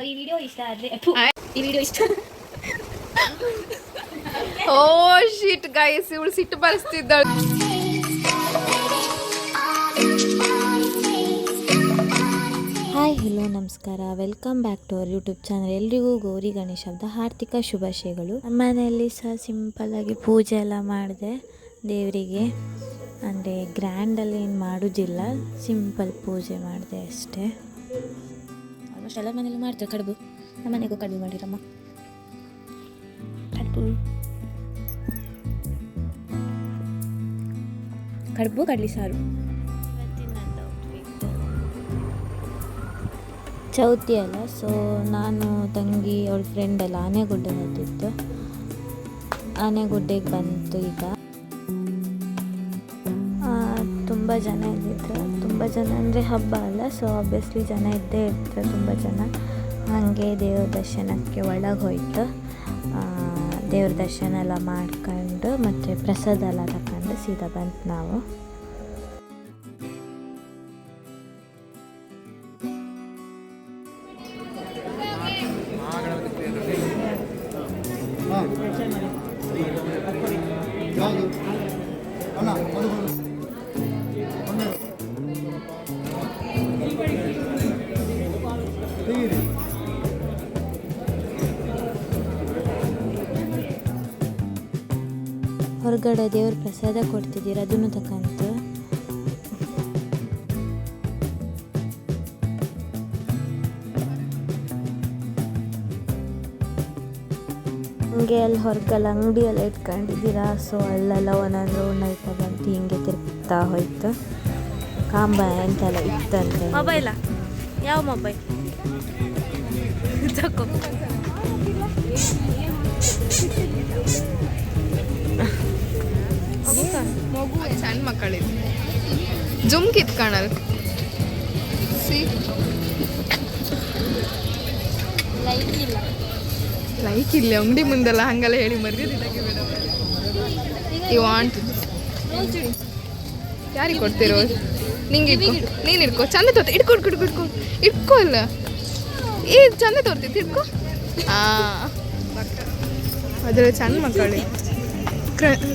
ಈ ವಿಡಿಯೋ ಇಷ್ಟ ಆದರೆ ಈ ವಿಡಿಯೋ ಇಷ್ಟ ಓ ಶಿಟ್ ಗೈಸ್, ಇವಳು ಸಿಟ್ಟು ಬರಿಸ್ತಿದ್ದಾಳೆ. ಹಾಯ್ ಹೆಲೋ ನಮಸ್ಕಾರ, welcome back to our YouTube channel. ಎಲ್ರಿಗೂ ಗೌರಿ ಗಣೇಶ ಹಬ್ಬದ ಹಾರ್ದಿಕ ಶುಭಾಶಯಗಳು. ನಮ್ಮ ಮನೆಯಲ್ಲಿ ಸಹ ಸಿಂಪಲ್ಲಾಗಿ ಪೂಜೆ ಎಲ್ಲ ಮಾಡಿದೆ ದೇವರಿಗೆ. ಅಂದರೆ ಗ್ರ್ಯಾಂಡಲ್ಲಿ ಏನು ಮಾಡೋದಿಲ್ಲ, ಸಿಂಪಲ್ ಪೂಜೆ ಮಾಡಿದೆ ಅಷ್ಟೇ. ಆಲ್ಮೋಸ್ಟ್ ಎಲ್ಲ ಮನೇಲಿ ಮಾಡ್ತಾರೆ ಕಡುಬು. ನಮ್ಮ ಮನೆಗೂ ಕಡುಬು ಮಾಡಿರಮ್ಮ. ಕಡುಬು ಕಡಲಿ ಸಾರು. ಚೌತಿ ಅಲ್ಲ, ಸೊ ನಾನು ತಂಗಿ ಅವಳ ಫ್ರೆಂಡ್ ಎಲ್ಲ ಆನೆಗುಡ್ಡೆ ಹೋಗ್ತಿತ್ತು. ಆನೆಗುಡ್ಡೆಗೆ ಬಂತು ಈಗ. ತುಂಬ ಜನ ಇದ್ದಿದ್ರು. ತುಂಬ ಜನ ಅಂದರೆ ಹಬ್ಬ ಅಲ್ಲ, ಸೊ ಆಬ್ವಿಯಸ್ಲಿ ಜನ ಇದ್ದೇ ಇರ್ತಾರೆ ತುಂಬ ಜನ. ಹಾಗೆ ದೇವ್ರ ದರ್ಶನಕ್ಕೆ ಒಳಗೆ ಹೋಯ್ತು. ದೇವ್ರ ದರ್ಶನ ಎಲ್ಲ ಮಾಡ್ಕೊಂಡು ಮತ್ತು ಪ್ರಸಾದ ಎಲ್ಲ ತಗೊಂಡು ಸೀದಾ ಬಂತು ನಾವು. ಹೊರಗಡೆ ದೇವ್ರ ಪ್ರಸಾದ ಕೊಡ್ತಿದ್ದೀರ, ಅದನ್ನು ತಕ್ಕಂತು. ಹಂಗೆ ಅಲ್ಲಿ ಹೊರಗಲ್ಲ ಅಂಗಡಿಯೆಲ್ಲ ಇಟ್ಕೊಂಡಿದ್ದೀರಾ, ಸೊ ಅಲ್ಲೆಲ್ಲ ಒಂದೊಂದು ರೌಂಡ್ ಆಯ್ತಾ ಬಂತು. ಹಿಂಗೆ ತಿರುಗ್ತಾ ಹೋಯ್ತು. ಕಾಂಬ ಎಂತೆಲ್ಲ ಇತ್ತಂತೆ. ಮೊಬೈಲಾ? ಯಾವ ಮೊಬೈಲ್? ತಗೋ. ಸಣ್ಣ ಮಕ್ಕಳಿದ್ದು ಜುಮ್ ಕಿತ್ಕಾಣಲ್ ಲೈಕ್ ಇಲ್ಲ ಅಂಗಡಿ ಮುಂದೆಲ್ಲ ಹಂಗೆಲ್ಲ ಹೇಳಿ ಮರ್ಯಾದಿದ್ದಾಗೆ ಬೇಡ. ಯು ವಾಂಟ್ ಯಾರಿಗೆ ಕೊಡ್ತಿರೋ? ನಿಂಗೆ ಇಟ್ಕೊ, ನೀನು ಇಟ್ಕೊ. ಚಂದ ತೋರ್ತಿ, ಇಟ್ಕೊ ಇಟ್ಕೊ ಇಟ್ಕೊ ಇಟ್ಕೊ ಅಲ್ಲ, ಏ ಚಂದ ತೋರ್ತಿತ್ತು, ಇಟ್ಕೊ. ಅದ್ರಲ್ಲಿ ಸಣ್ಣ ಮಕ್ಕಳಿಗೆ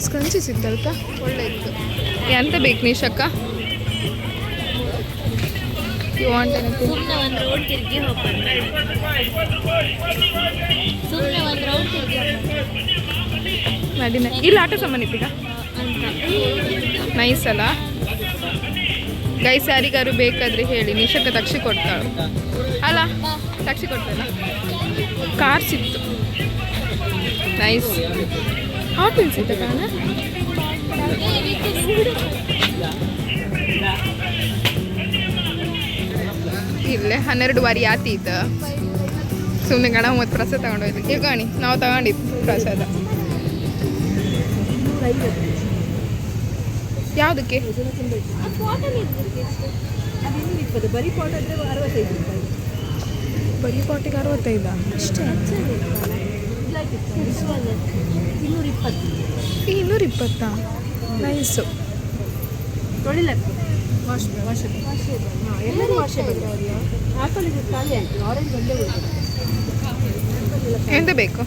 ಸ್ಕ್ರಂಚಿ ಸಿಗ್ತಲ್ಕ, ಒಳ್ಳೆ ಇತ್ತು. ಎಂತ ಬೇಕು ನಿಶಕ್ಕ? You want anything? ಸುಮ್ಮನೆ ಒಂದು ರೌಂಡ್ ತಿರುಗಿ ಹೋಗ್ಬಾರ್ದು. ಸುಮ್ಮನೆ ಒಂದು ರೌಂಡ್ ತಿರುಗಿ ನಡಿನ ಇಲ್ಲಿ ಆಟೋ ಸಾಮಾನು ಇತ್ತೀಗ ನೈಸ್ ಅಲ್ಲ ಗೈಸ್. ಯಾರಿಗಾರು ಬೇಕಾದರೆ ಹೇಳಿ, ನಿಶಕ್ಕ ತಕ್ಷಿ ಕೊಡ್ತಾಳು ಅಲ್ಲ, ತಕ್ಷಿ ಕೊಡ್ತಾಳ. ಕಾರ್ ಸಿಕ್ತು, ನೈಸ್. ಆಪಲ್ ಸಿಗ್ತ ಕಾಣ. ಇಲ್ಲೇ 12 ಆತೀತು. ಸುಮ್ಮನೆ ಗಣ ಮತ್ತು ಪ್ರಸಾದ ತಗೊಂಡೋಯ್ತು. ಈಗ ಗಣಿ ನಾವು ತಗೊಂಡಿದ್ದು ಪ್ರಸಾದ ಯಾವುದಕ್ಕೆ? ಬರೀ ಪಾಟಿಗೆ 65 ಅಷ್ಟೇ. 220 ನೈಸು. ಎಂತ ಬೇಕು?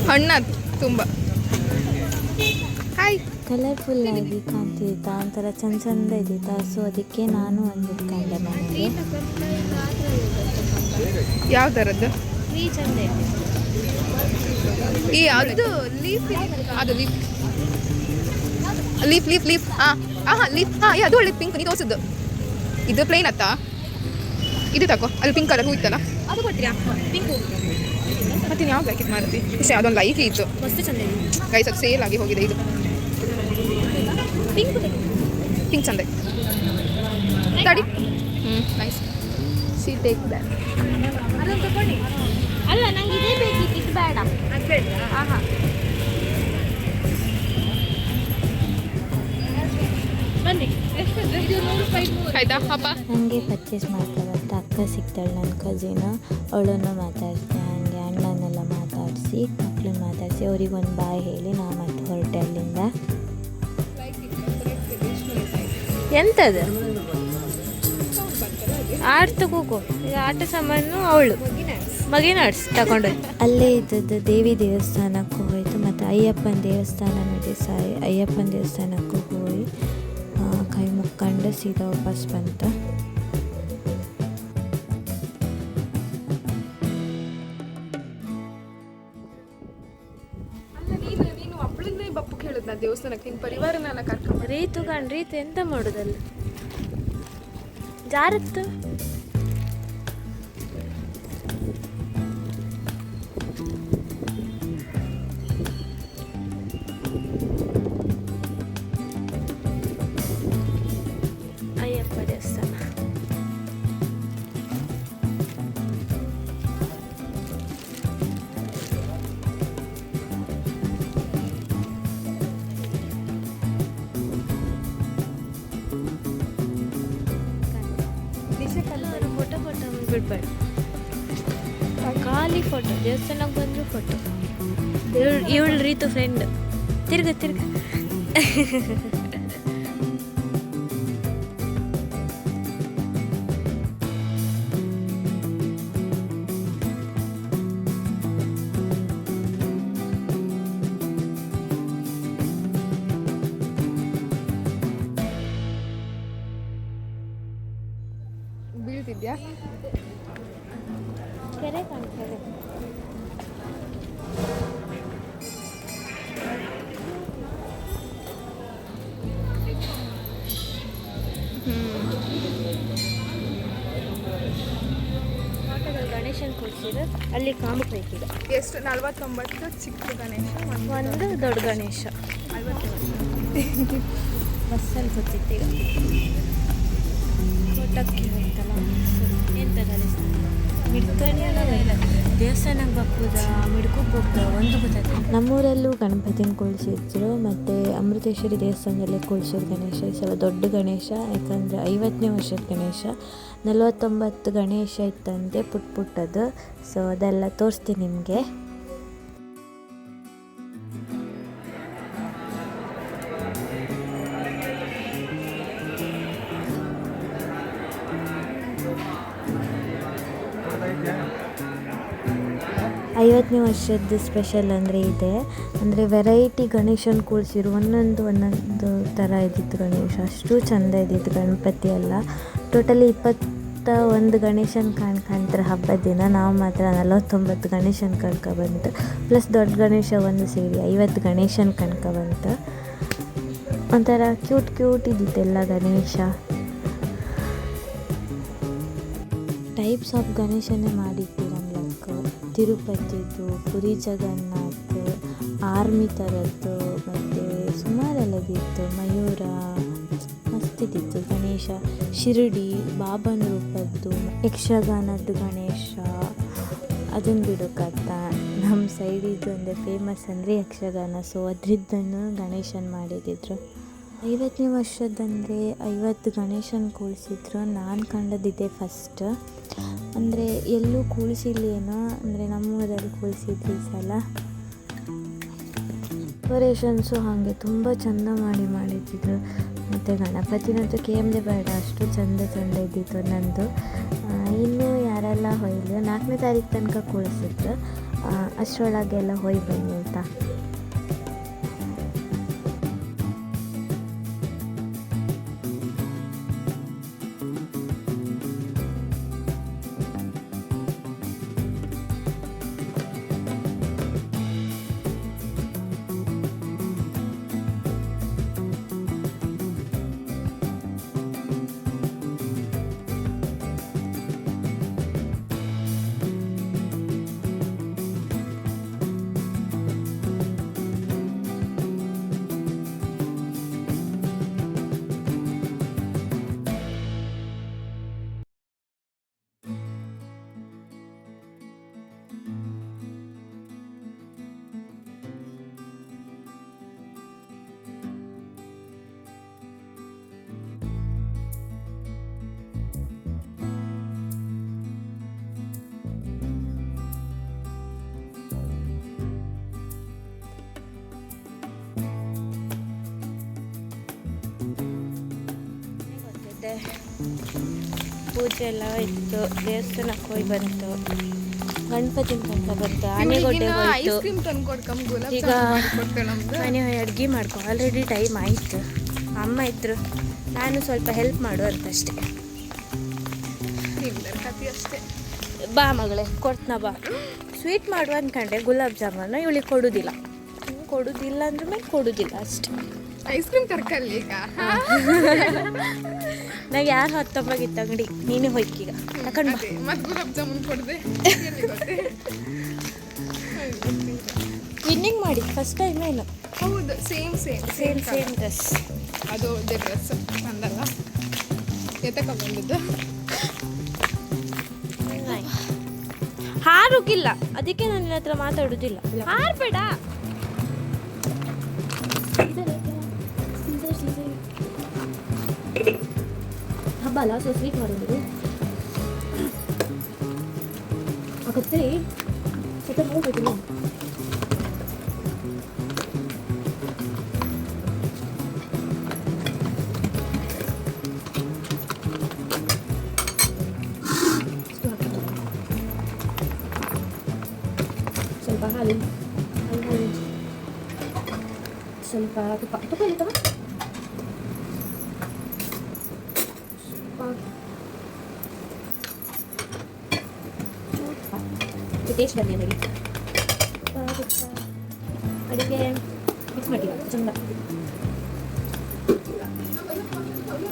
ಹಣ್ಣ ತುಂಬ ಹಾಯ್ ಕಲರ್ಫುಲ್ ಆಗಿ ಕಾಣ್ತಿದ್ದ, ಒಂಥರ ಚಂದ ಇದ್ದಿತ್ತ. ಸೊ ಅದಕ್ಕೆ ನಾನು ಒಂದು ಇಟ್ಕೊಂಡೆ ಮನೆಗೆ. ಯಾವ ಥರದ್ದು? ಚಂದ ಈ ಅದು ಲೀಫ್, ಅದು ಲೀಫ್ ಲೀಫ್ ಲೀಫ್ ಲೀಫ್ ಹಾಂ ಲೀಫ್. ಅದು ಒಳ್ಳೆ ಪಿಂಕ್. ನೀ ತೋರಿಸಿದ್ದು ಇದು ಪ್ಲೇನ್ ಅತ್ತ, ಇದು ತಗೋ. ಅದು ಪಿಂಕ್ ಕಲರ್ ಹೂ ಇತ್ತಲ್ಲ, ಅದು ಕೊಡ್ತೀರಾ? ಪಿಂಕ್ ಮತ್ತೆ ಯಾವ ಪ್ಯಾಕೆಟ್ ಮಾಡ್ತಿ? ಇಷ್ಟೇ, ಅದೊಂದು ಲೈಕ್ ಇತ್ತು. ಮಸ್ತ್ ಚಂದ ಇದೆ ಗೈಸ್, ಅದು ಸೇಲ್ ಆಗಿ ಹೋಗಿದೆ. ಇದು ಪಿಂಕ್ ಚಂದ ತಡಿ. ನೈಸ್. C take back. ಅದೊಂದು ತಗೊಳ್ಳಿ. ಅಲ್ಲ, ನಂಗೆ ಇದೇ ಬೇಕಿತ್ತು, ಇದು ಬೇಡ. ಅದು ಬೇಡ. ಹಾಂ ಬನ್ನಿ. ಆಯ್ತಾ ಹಬ್ಬ? ಹಾಗೆ ಪರ್ಚೇಸ್ ಮಾಡ್ಕೊಬರ್ತಾ ಅಕ್ಕ ಸಿಗ್ತಾಳೆ, ನನ್ನ ಕಸಿನ್. ಅವಳನ್ನು ಮಾತಾಡಿಸ್ದೆ. ಹಾಗೆ ಅಣ್ಣನೆಲ್ಲ ಮಾತಾಡಿಸಿ, ಮಕ್ಕಳನ್ನ ಮಾತಾಡಿಸಿ, ಅವ್ರಿಗೊಂದು ಬಾಯ್ ಹೇಳಿ ನಾ ಮತ್ತೆ ಹೊರಟೆ ಅಲ್ಲಿಂದ. ಎಂತದು ಆಡ್ತ ಕೂಗು ಈಗ ಆಟ ಸಾಮಾನು ಅವಳು ಮಗಿನಾಡ್ಸ್ ತಗೊಂಡು ಅಲ್ಲೇ ಇದ್ದದ್ದು ದೇವಿ ದೇವಸ್ಥಾನಕ್ಕೂ ಹೋಯಿತು ಮತ್ತು ಅಯ್ಯಪ್ಪನ ದೇವಸ್ಥಾನ ನೋಡಿ ಅಯ್ಯಪ್ಪನ ದೇವಸ್ಥಾನಕ್ಕೂ ಹೋಗಿ ಕೈ ಮುಕ್ಕೊಂಡು ಸೀದಾ ವಾಪಸ್ ಬಂತ. ನೀನು ಒಬ್ಬಳನ್ನೇ ಬಪ್ಪು ಕೇಳಿದ್ ನಾ ದೇವಸ್ಥಾನಕ್ಕೆ ನಿನ್ನ ಪರಿವಾರನೆಲ್ಲ ಕರ್ಕೊಂಡು ರೀತು ಎಂತ ಮಾಡೋದಲ್ಲ ಜಾರತ್ತು ಅಯ್ಯಪ್ಪ ದೇವಸ್ಥಾನ. ಫೋಟೋ ಬಿಡ್ಬೇಡ, ಖಾಲಿ ಫೋಟೋ. ದೇವಸ್ಥಾನಕ್ಕೆ ಬಂದ್ರು ಫೋಟೋ. ಇವಳು ರೀತು ಫ್ರೆಂಡ್. ತಿರ್ಗ ಬೀಳ್ತಿದ್ಯಾ? ಕೆರೆ ಕಾಣ್ತದೆ. ತೋಟದಲ್ಲಿ ಗಣೇಶನ್ ಕೂರಿಸಿದ್ರು, ಅಲ್ಲಿ ಕಾಮಕೈತಿಗ ಎಷ್ಟು 49 ಚಿಕ್ಕ ಗಣೇಶ, ಒಂದು ದೊಡ್ಡ ಗಣೇಶ. 50 ಬಸ್ಸಲ್ಲಿ ಗೊತ್ತಿತ್ತೀಗ ಫೋಟೋಕ್ಕೆ ಹೋಯ್ತಲ್ಲ ಎಂತದಲ್ಲ ದೇವಸ್ಥಾನಕ್ಕೆ ಬಪ್ಪುದ ಮಿಡ್ಕೋಕ್ಕೆ ಹೋಗ್ದ ಒಂದು ಗೊತ್ತಾಯ್ತು. ನಮ್ಮೂರಲ್ಲೂ ಗಣಪತಿನ ಕುಳಿಸಿದ್ರು ಮತ್ತು ಅಮೃತೇಶ್ವರಿ ದೇವಸ್ಥಾನದಲ್ಲೇ ಕುಳಿಸಿದ್ರು ಗಣೇಶ. ಈ ಸಲ ದೊಡ್ಡ ಗಣೇಶ, ಯಾಕಂದರೆ 50ನೇ ವರ್ಷದ ಗಣೇಶ. 49 ಗಣೇಶ ಇತ್ತಂತೆ ಪುಟ್ಟದು. ಸೊ ಅದೆಲ್ಲ ತೋರಿಸ್ತೀನಿ ನಿಮಗೆ. ಐವತ್ತನೇ ವರ್ಷದ ಸ್ಪೆಷಲ್ ಅಂದರೆ ಇದೆ, ಅಂದರೆ ವೆರೈಟಿ ಗಣೇಶನ ಕೂರಿಸಿರು. ಒಂದೊಂದು ಥರ ಇದ್ದಿತ್ತು ಗಣೇಶ, ಅಷ್ಟು ಚೆಂದ ಇದ್ದಿತ್ತು ಗಣಪತಿ ಎಲ್ಲ. ಟೋಟಲಿ 21 ಗಣೇಶನ ಕಾಣ್ತಾರೆ ಹಬ್ಬದ ದಿನ. ನಾವು ಮಾತ್ರ 49 ಗಣೇಶನ ಕಣ್ಕೊಬಂತು, ಪ್ಲಸ್ ದೊಡ್ಡ ಗಣೇಶ ಒಂದು ಸೇರಿ 50 ಗಣೇಶನ ಕಣ್ಕೊಬಂತು. ಒಂಥರ ಕ್ಯೂಟ್ ಇದ್ದಿತ್ತೆಲ್ಲ ಗಣೇಶ. ಟೈಪ್ಸ್ ಆಫ್ ಗಣೇಶನೇ ಮಾಡಿತ್ತು ನಮ್ಲಕ್ಕ. ತಿರುಪತಿದು, ಪುರಿ ಜಗನ್ನಾಥ್, ಆರ್ಮಿ ಥರದ್ದು, ಮತ್ತು ಸುಮಾರೆಲ್ಲದಿತ್ತು. ಮಯೂರ ಮಸ್ತಿದ್ದಿತ್ತು ಗಣೇಶ. ಶಿರಡಿ ಬಾಬನ ರೂಪದ್ದು, ಯಕ್ಷಗಾನದ್ದು ಗಣೇಶ. ಅದನ್ನು ಬಿಡೋಕ್ಕತ್ತ ನಮ್ಮ ಸೈಡಿದ್ದು ಅಂದರೆ ಫೇಮಸ್ ಅಂದರೆ ಯಕ್ಷಗಾನ. ಸೊ ಅದರದ್ದನ್ನು ಗಣೇಶನ ಮಾಡಿದ್ರು. 50ನೇ ವರ್ಷದಂದರೆ 50 ಗಣೇಶನ ಕೂರಿಸಿದ್ರು. ನಾನು ಕಂಡದಿದೆ ಫಸ್ಟ್, ಅಂದರೆ ಎಲ್ಲೂ ಕೂರಿಸಿಲ್ಲೇನೋ, ಅಂದರೆ ನಮ್ಮೂರಲ್ಲಿ ಕೂರಿಸಿದ್ರು ಈ ಸಲ. ಡೆಕೋರೇಷನ್ಸು ಹಾಗೆ ತುಂಬ ಚೆಂದ ಮಾಡಿದ್ದಿದ್ರು. ಮತ್ತು ಗಣಪತಿನಂತೂ ಕೇಮ್ದೆ ಬೇಡ, ಅಷ್ಟು ಚೆಂದ ಇದ್ದಿತ್ತು ನಂದು. ಇನ್ನೂ ಯಾರೆಲ್ಲ ಹೊಯ್ಲಿ 4ನೇ ತಾರೀಕು ತನಕ ಕೂರಿಸಿದ್ರು. ಅಷ್ಟರೊಳಗೆಲ್ಲ ಹೋಗಿ ಬನ್ನಿ ಆಯಿತಾ. ಮಾಡಿದೆ, ಪೂಜೆ ಎಲ್ಲ ಇತ್ತು, ದೇವಸ್ಥಾನಕ್ಕೆ ಹೋಗಿ ಬಂತು, ಗಣಪತಿ ಅಂತ ಬಂತು, ಆನೆಗೊಡ್ಡೆ ಐಸ್ ಹೋಯ್ತು. ಕ್ರೀಮ್ ತಂದು ಕೊಡ್ಕಮ್ ಗುಲಾಬ್ ಈಗ ಮನೆ ಅಡುಗೆ ಮಾಡ್ಕೊ ಆಲ್ರೆಡಿ ಟೈಮ್ ಆಯಿತು. ಅಮ್ಮ ಇದ್ರು, ನಾನು ಸ್ವಲ್ಪ ಹೆಲ್ಪ್ ಮಾಡು ಅಂತಷ್ಟೇ. ಕತಿ ಅಷ್ಟೇ. ಬಾ ಮಗಳೇ ಕೊಡ್ತನ ಬಾ. ಸ್ವೀಟ್ ಮಾಡುವ ಅಂದ್ಕೊಂಡೆ, ಗುಲಾಬ್ ಜಾಮೂನು ಇವಳಿಗೆ ಕೊಡೋದಿಲ್ಲ ಅಂದ್ರೆ ಮೇಲೆ ಕೊಡೋದಿಲ್ಲ ಅಷ್ಟೇ. ಐಸ್ ಕ್ರೀಮ್ ತರ್ಕಲ್ಲಿ ಈಗ ನಂಗೆ ಯಾರು ಹೊತ್ತೊಂಬಾಗಿತ್ತು ಅಂಗಡಿ, ನೀನೇ ಹೋಯ್ಕೀಗ ತಗೊಂಡು ಬಾ. ಮತ್ತೆ ಗುಲಾಬ್ ಜಾಮೂನ್ ಕೊಡದೆ ವಿನ್ನಿಂಗ್ ಮಾಡಿ ಫಸ್ಟ್ ಟೈಮ್ ಏನು. ಹೌದು, ಸೇಮ್ ಡ್ರೆಸ್. ಅದು ಒಳ್ಳೆ ಡ್ರೆಸ್ ಅಂದಲ್ಲ, ಎತ್ತಕ ಬಂದಿದ್ದು. ಹಾರುಗಿಲ್ಲ, ಅದಕ್ಕೆ ನಾನು ನಿನ್ನ ಹತ್ರ ಮಾತಾಡೋದಿಲ್ಲ. ಹಾರ್ಬೇಡ. ಹಬ್ಬ ಅಲ್ಲ, ಸೊ ಸ್ವೀಟ್ ಮಾಡೋದು ಆಗತ್ತೆ. ಸ್ವಲ್ಪ ಹೋಗ್ಬೇಕಿಲ್ಲ. ಸ್ವಲ್ಪ ಹಾಲು, ಸ್ವಲ್ಪ ತುಪ್ಪ ಇರ್ತವ. ಟೇಸ್ಟ್ ಬರಲಿ ನನಗೆ. ಅಡಿಗೆ ಮಿಕ್ಸ್ ಮಾಡಿ ಚಂದ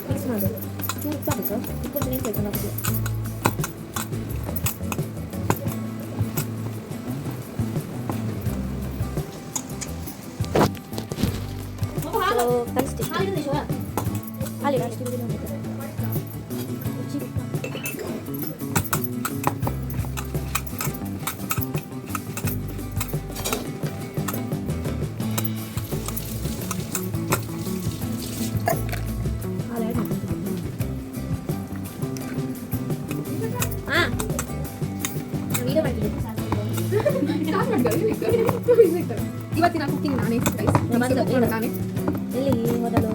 ಮಿಕ್ಸ್ ಮಾಡೋದು. ಚೂರು ಉಪ್ಪು ಹಾಕುತ್ತಾ, ಉಪ್ಪು ಸ್ವಲ್ಪ ಹಾಕುದು. ಕಲಿಸ್ತೀನಿ ಹಾಲಿ ಇವತ್ತಿನ ಕುಕಿಂಗ್ ನಾನೇ, ನಾನೇ ಎಲ್ಲಿ ಮೊದಲು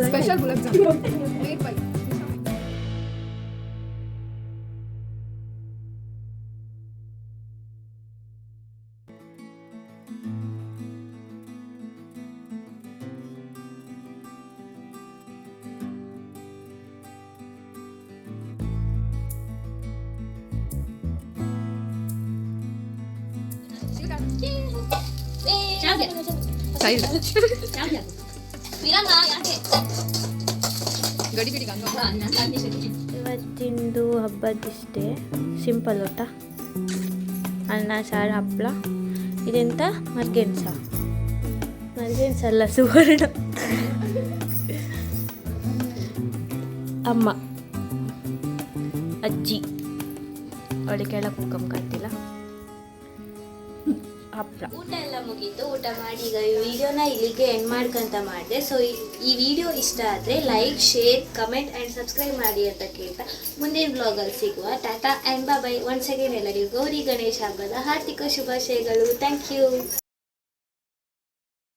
special gulab jamun made by ಇವತ್ತಿಂದು ಹಬ್ಬದಿಷ್ಟೇ. ಸಿಂಪಲ್ ಊಟ, ಅನ್ನ ಸಾರು ಹಪ್ಪಳ. ಇದೆಂತ ಮರ್ಗೆನ್ಸ ಅಲ್ಲ, ಸುವರ್ಣ. ಅಮ್ಮ ಅಜ್ಜಿ ಅವಳಿಗೆ ಕೆಳಗೆ ಕುಕ್ಕಂ ಕಾಣ್ತಿಲ್ಲ. ಹಪ್ಪಳ. ಊಟ ಎಲ್ಲ ಮುಗೀತು. ಊಟ ಮಾಡಿ ಈಗ ಈ ವಿಡಿಯೋನ ಇಲ್ಲಿಗೆ ಎಂಡ್ ಮಾಡ್ಕೊಂತ ಮಾಡಿದೆ. ಸೊ ಈ ವಿಡಿಯೋ ಇಷ್ಟ ಆದರೆ like, share, comment and subscribe ಮಾಡಿ ಅಂತ ಕೇಳ್ತಾ ಮುಂದಿನ ಬ್ಲಾಗಲ್ಲಿ ಸಿಗುವ. Tata and bye. Once again ಎಲ್ಲರಿಗೂ ಗೌರಿ ಗಣೇಶ ಹಬ್ಬದ ಹಾರ್ದಿಕ ಶುಭಾಶಯಗಳು. Thank you.